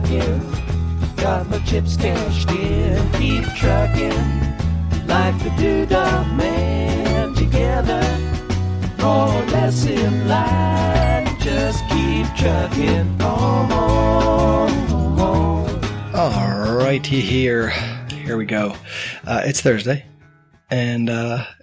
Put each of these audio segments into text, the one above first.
trucking. Got my chips cashed in. Keep trucking like the Doodah Man. Together, more or less in line. Just keep trucking on. All righty, here we go. It's Thursday, and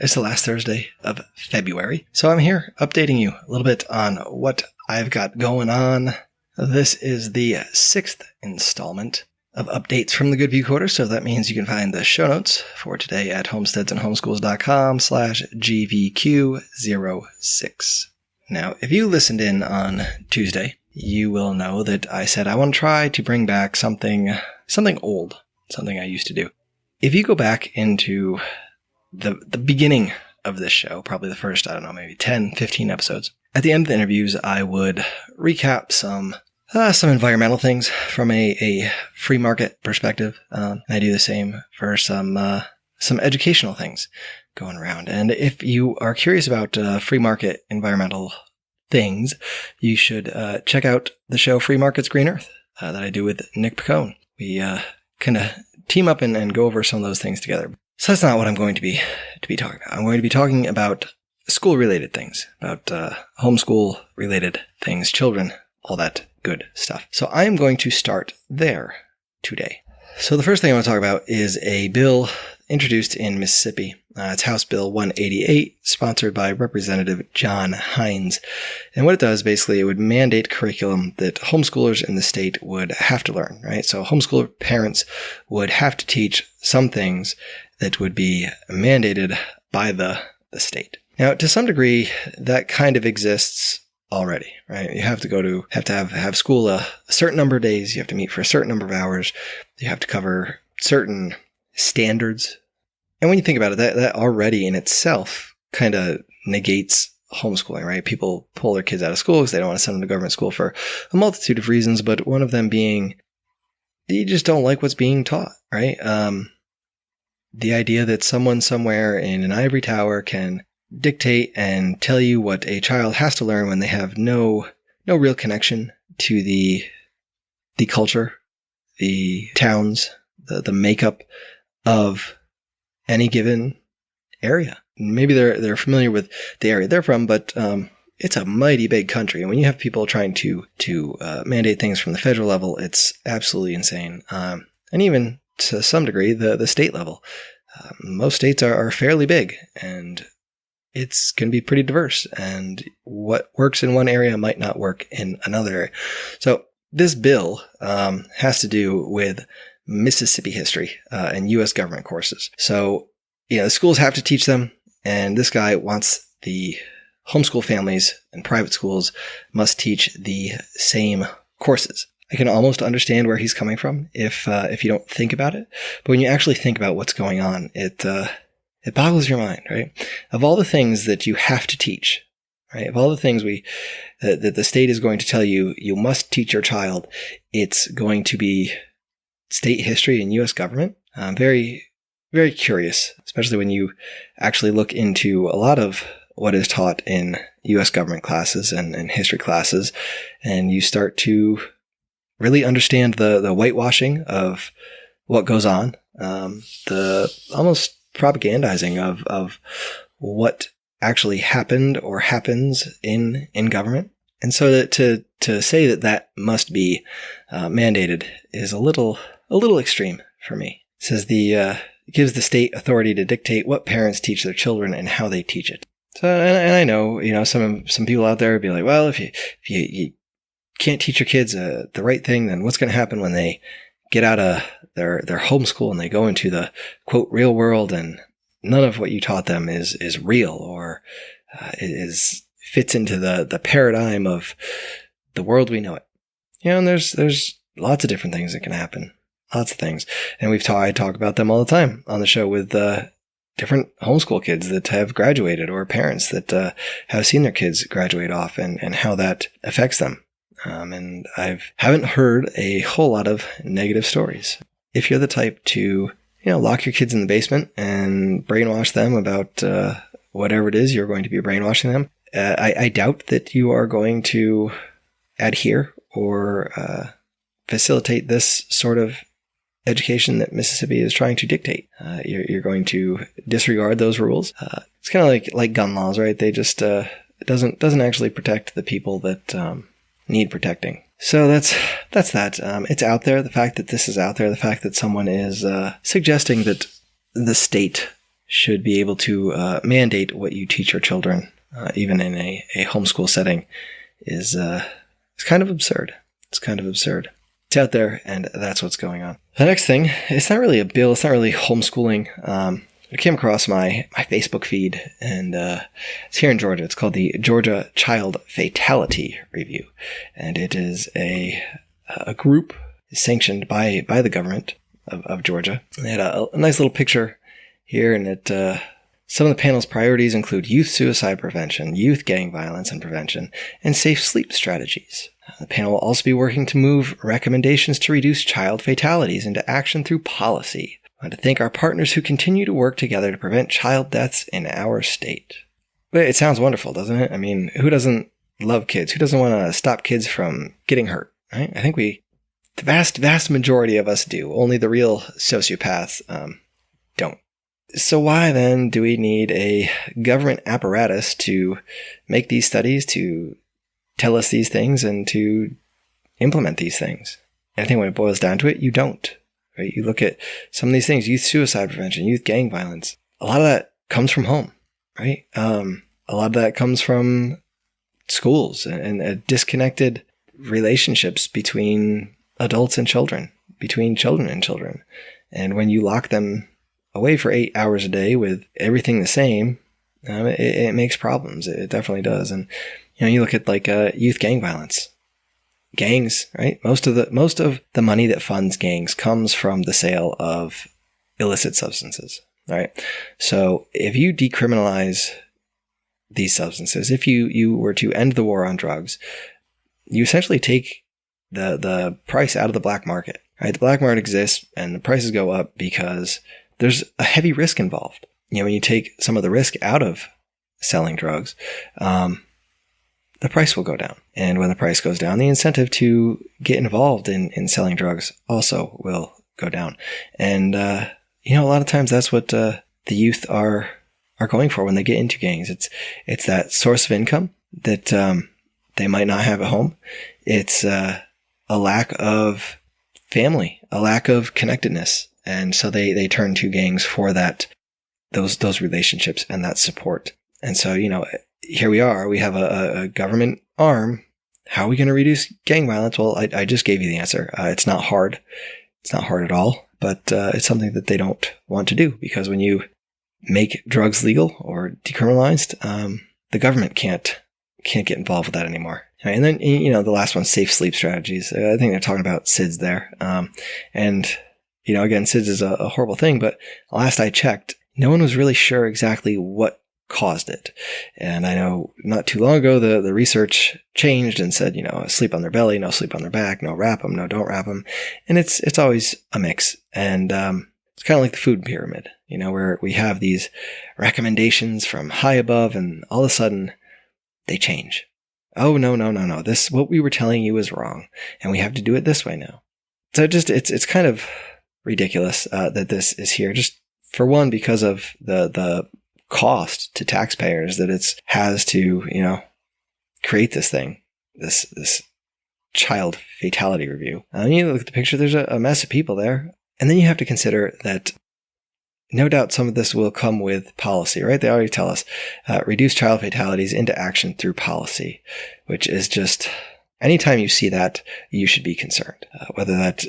it's the last Thursday of February. So I'm here updating you a little bit on what I've got going on. This is the 6th installment of updates from the GVQ quarter, so that means you can find the show notes for today at homesteadsandhomeschools.com/GVQ06. Now, if you listened in on Tuesday, you will know that I said I want to try to bring back something old, something I used to do. If you go back into the beginning of this show, probably the first, maybe 10, 15 episodes, at the end of the interviews, I would recap some environmental things from a free market perspective. And I do the same for some educational things going around. And if you are curious about free market environmental things, you should check out the show Free Markets Green Earth that I do with Nick Picone. We kind of team up and go over some of those things together. So that's not what I'm going to be talking about. I'm going to be talking about school-related things, about homeschool-related things, children, all that good stuff. So I am going to start there today. So the first thing I want to talk about is a bill introduced in Mississippi. It's House Bill 188, sponsored by Representative John Hines. And what it does, basically, it would mandate curriculum that homeschoolers in the state would have to learn, right? So homeschooler parents would have to teach some things that would be mandated by the state. Now, to some degree, that kind of exists already, right? You have to have school a certain number of days. You have to meet for a certain number of hours. You have to cover certain standards. And when you think about it, that already in itself kind of negates homeschooling, right? People pull their kids out of school because they don't want to send them to government school for a multitude of reasons, but one of them being you just don't like what's being taught, right? The idea that someone somewhere in an ivory tower can dictate and tell you what a child has to learn when they have no real connection to the culture, the towns, the makeup of any given area. Maybe they're familiar with the area they're from, but it's a mighty big country. And when you have people trying to mandate things from the federal level, it's absolutely insane. And even to some degree, the state level. Most states are fairly big, and it's going to be pretty diverse. And what works in one area might not work in another area. So this bill has to do with Mississippi history and U.S. government courses. So, the schools have to teach them, and this guy wants the homeschool families and private schools must teach the same courses. I can almost understand where he's coming from if you don't think about it. But when you actually think about what's going on, it boggles your mind, right? Of all the things that you have to teach, right? Of all the things that the state is going to tell you, you must teach your child, it's going to be state history and U.S. government. I'm very, very curious, especially when you actually look into a lot of what is taught in U.S. government classes and history classes, and you start to really understand the whitewashing of what goes on, the almost propagandizing of what actually happened or happens in government. And so that to say that must be mandated is a little extreme for me. It says it gives the state authority to dictate what parents teach their children and how they teach it. So, and I know, some people out there would be like, well, if you can't teach your kids the right thing, then what's going to happen when they get out of their homeschool and they go into the quote real world, and none of what you taught them is real or fits into the paradigm of the world we know it. And there's lots of different things that can happen. Lots of things. And I talk about them all the time on the show with different homeschool kids that have graduated, or parents that have seen their kids graduate off, and how that affects them. And I haven't heard a whole lot of negative stories. If you're the type to, lock your kids in the basement and brainwash them about whatever it is you're going to be brainwashing them, I doubt that you are going to adhere or facilitate this sort of education that Mississippi is trying to dictate. You're going to disregard those rules. It's kind of like gun laws, right? They just it doesn't actually protect the people that need protecting. So that's that. It's out there. The fact that this is out there, the fact that someone is suggesting that the state should be able to mandate what you teach your children, even in a homeschool setting, is kind of absurd. It's kind of absurd. It's out there, and that's what's going on. The next thing, it's not really a bill. It's not really homeschooling. I came across my Facebook feed, and it's here in Georgia. It's called the Georgia Child Fatality Review, and it is a group sanctioned by the government of Georgia. They had a nice little picture here, and some of the panel's priorities include youth suicide prevention, youth gang violence and prevention, and safe sleep strategies. The panel will also be working to move recommendations to reduce child fatalities into action through policy. I want to thank our partners who continue to work together to prevent child deaths in our state. But it sounds wonderful, doesn't it? I mean, who doesn't love kids? Who doesn't want to stop kids from getting hurt, right? I think the vast majority of us do. Only the real sociopaths don't. So why then do we need a government apparatus to make these studies, to tell us these things, and to implement these things? And I think when it boils down to it, you don't. Right? You look at some of these things, youth suicide prevention, youth gang violence. A lot of that comes from home, right? A lot of that comes from schools and disconnected relationships between adults and children, between children and children. And when you lock them away for 8 hours a day with everything the same, it makes problems. It definitely does. And you look at like youth gang violence, gangs, right? Most of the money that funds gangs comes from the sale of illicit substances, right? So if you decriminalize these substances, if you were to end the war on drugs, you essentially take the price out of the black market, right? The black market exists and the prices go up because there's a heavy risk involved. When you take some of the risk out of selling drugs, the price will go down. And when the price goes down, the incentive to get involved in selling drugs also will go down. And, a lot of times that's what the youth are going for when they get into gangs. It's that source of income that they might not have at home. It's a lack of family, a lack of connectedness. And so they turn to gangs for those relationships and that support. And so, here we are. We have a government arm. How are we going to reduce gang violence? Well, I just gave you the answer. It's not hard. It's not hard at all. But it's something that they don't want to do, because when you make drugs legal or decriminalized, the government can't get involved with that anymore. And then, the last one, safe sleep strategies. I think they're talking about SIDS there. And again, SIDS is a horrible thing, but last I checked, no one was really sure exactly what caused it. And I know not too long ago, the research changed and said, sleep on their belly, no sleep on their back, no wrap them, no don't wrap them. And it's always a mix. And it's kind of like the food pyramid, where we have these recommendations from high above and all of a sudden they change. Oh, no. What we were telling you is wrong. And we have to do it this way now. So it's kind of ridiculous that this is here. Just for one, because of the cost to taxpayers that it has to, create this thing, this child fatality review. You look at the picture, there's a mess of people there. And then you have to consider that no doubt some of this will come with policy, right? They already tell us, reduce child fatalities into action through policy, which is just, anytime you see that, you should be concerned. Whether that's,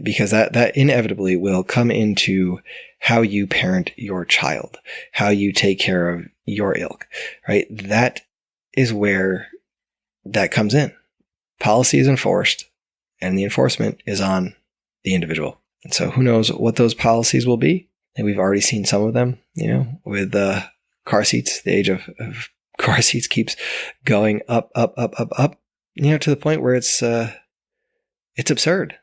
because that inevitably will come into how you parent your child, how you take care of your ilk, right? That is where that comes in. Policy is enforced, and the enforcement is on the individual. And so who knows what those policies will be? And we've already seen some of them, with car seats. The age of car seats keeps going up, to the point where it's absurd.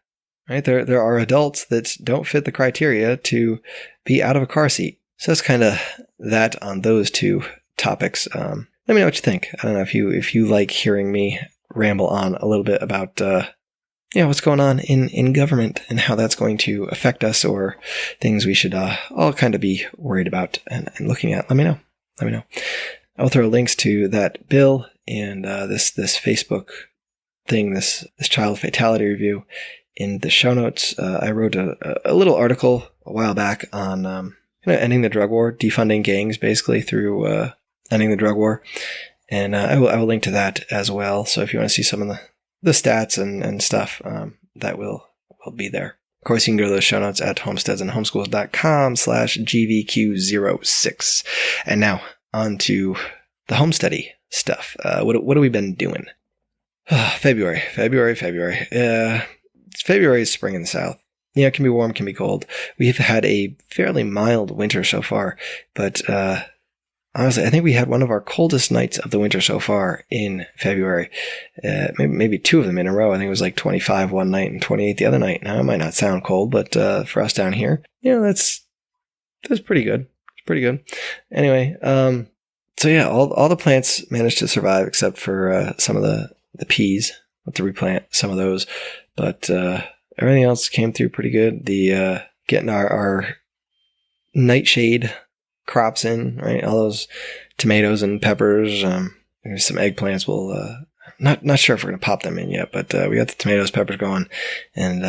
Right? There are adults that don't fit the criteria to be out of a car seat. So that's kind of that on those two topics. Let me know what you think. I don't know if you like hearing me ramble on a little bit about what's going on in government and how that's going to affect us, or things we should all kind of be worried about and looking at. Let me know. I'll throw links to that bill and this Facebook thing, this child fatality review, in the show notes. I wrote a little article a while back on ending the drug war, defunding gangs basically through ending the drug war, and I will link to that as well. So if you want to see some of the stats and stuff, that will be there. Of course, you can go to those show notes at homesteadsandhomeschools.com/GVQ06. And now on to the homesteady stuff. What have we been doing? February. February is spring in the South. It can be warm, can be cold. We've had a fairly mild winter so far, but honestly, I think we had one of our coldest nights of the winter so far in February. Maybe two of them in a row. I think it was like 25 one night and 28 the other night. Now, it might not sound cold, but for us down here, that's pretty good. It's pretty good. Anyway, so yeah, all the plants managed to survive except for some of the peas. We'll have to replant some of those, but everything else came through pretty good. The getting our nightshade crops in, right? All those tomatoes and peppers, there's some eggplants. We'll not sure if we're gonna pop them in yet, but we got the tomatoes, peppers going, and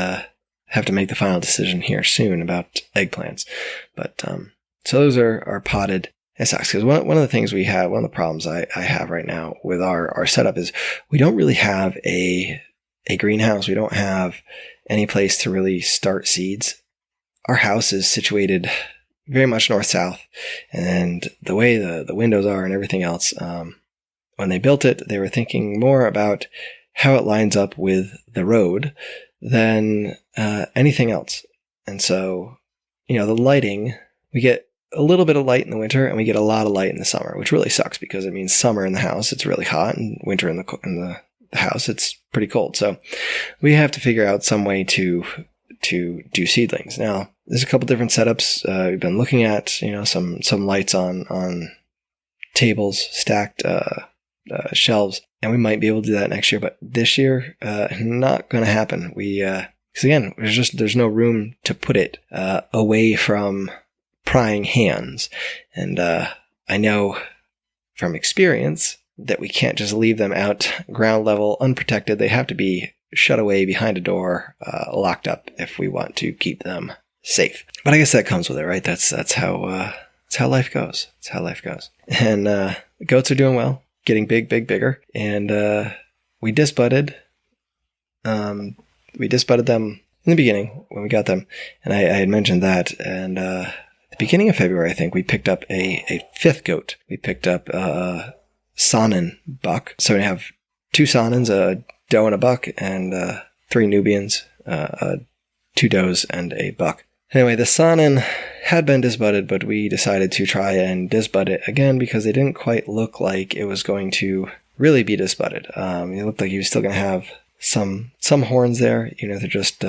have to make the final decision here soon about eggplants. But so those are potted. It sucks because one of the things we have, one of the problems I have right now with our setup is we don't really have a greenhouse. We don't have any place to really start seeds. Our house is situated very much north-south, and the way the windows are and everything else, when they built it, they were thinking more about how it lines up with the road than anything else. And so, the lighting, we get a little bit of light in the winter and we get a lot of light in the summer, which really sucks because it means summer in the house, it's really hot, and winter in the house, it's pretty cold. So we have to figure out some way to do seedlings. Now, there's a couple different setups we've been looking at. Some lights on tables, stacked shelves, and we might be able to do that next year. But this year, not going to happen. Because again, there's no room to put it away from prying hands, and I know from experience that we can't just leave them out ground level unprotected. They have to be shut away behind a door, locked up, if we want to keep them safe. But I guess that comes with it, right? That's how life goes. That's how life goes. And the goats are doing well, getting bigger. And we disbudded. We disbudded them in the beginning when we got them, and I had mentioned that. And at the beginning of February, I think we picked up a fifth goat. We picked up a Saanen buck. So we have 2 Saanens, a doe and a buck, and 3 Nubians, 2 does and a buck. Anyway, the Saanen had been disbudded, but we decided to try and disbud it again because it didn't quite look like it was going to really be disbudded. It looked like he was still going to have some horns there, they're just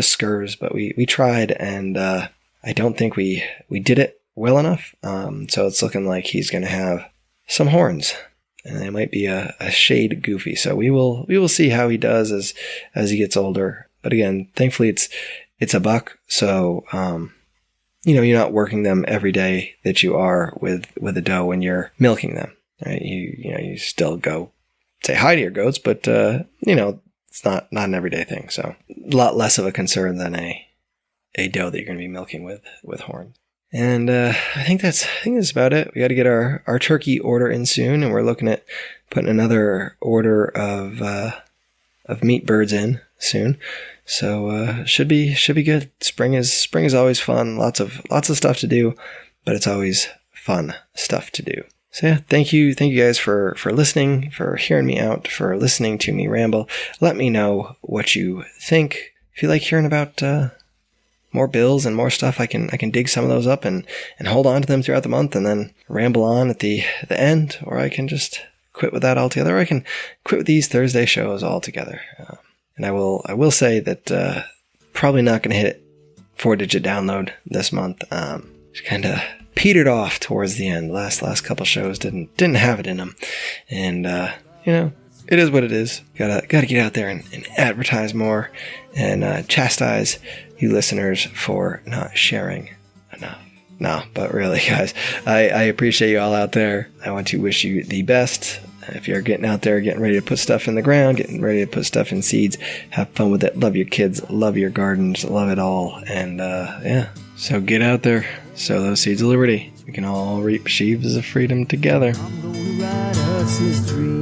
scurs. But we tried, and I don't think we did it well enough. So it's looking like he's going to have some horns, and they might be a shade goofy. So we will see how he does as he gets older. But again, thankfully it's a buck, so you're not working them every day that you are with a doe when you're milking them. Right? You still go say hi to your goats, but it's not an everyday thing. So a lot less of a concern than a doe that you're going to be milking with horns. And I think that's about it. We got to get our turkey order in soon, and we're looking at putting another order of meat birds in soon. So should be good. Spring is always fun. Lots of stuff to do, but it's always fun stuff to do. So yeah, thank you guys for listening, for hearing me out, for listening to me ramble. Let me know what you think. If you like hearing about more bills and more stuff, I can dig some of those up and hold on to them throughout the month and then ramble on at the end, or I can just quit with that altogether, or I can quit with these Thursday shows altogether. And I will say that probably not going to hit 4-digit download this month. Just kind of petered off towards the end. Last couple shows didn't have it in them, and it is what it is. Gotta get out there and advertise more and chastise you listeners for not sharing enough. No, but really, guys, I appreciate you all out there. I want to wish you the best. If you're getting out there, getting ready to put stuff in the ground, getting ready to put stuff in seeds, have fun with it. Love your kids, love your gardens, love it all. And so get out there, sow those seeds of liberty. We can all reap sheaves of freedom together. I'm gonna write us this dream.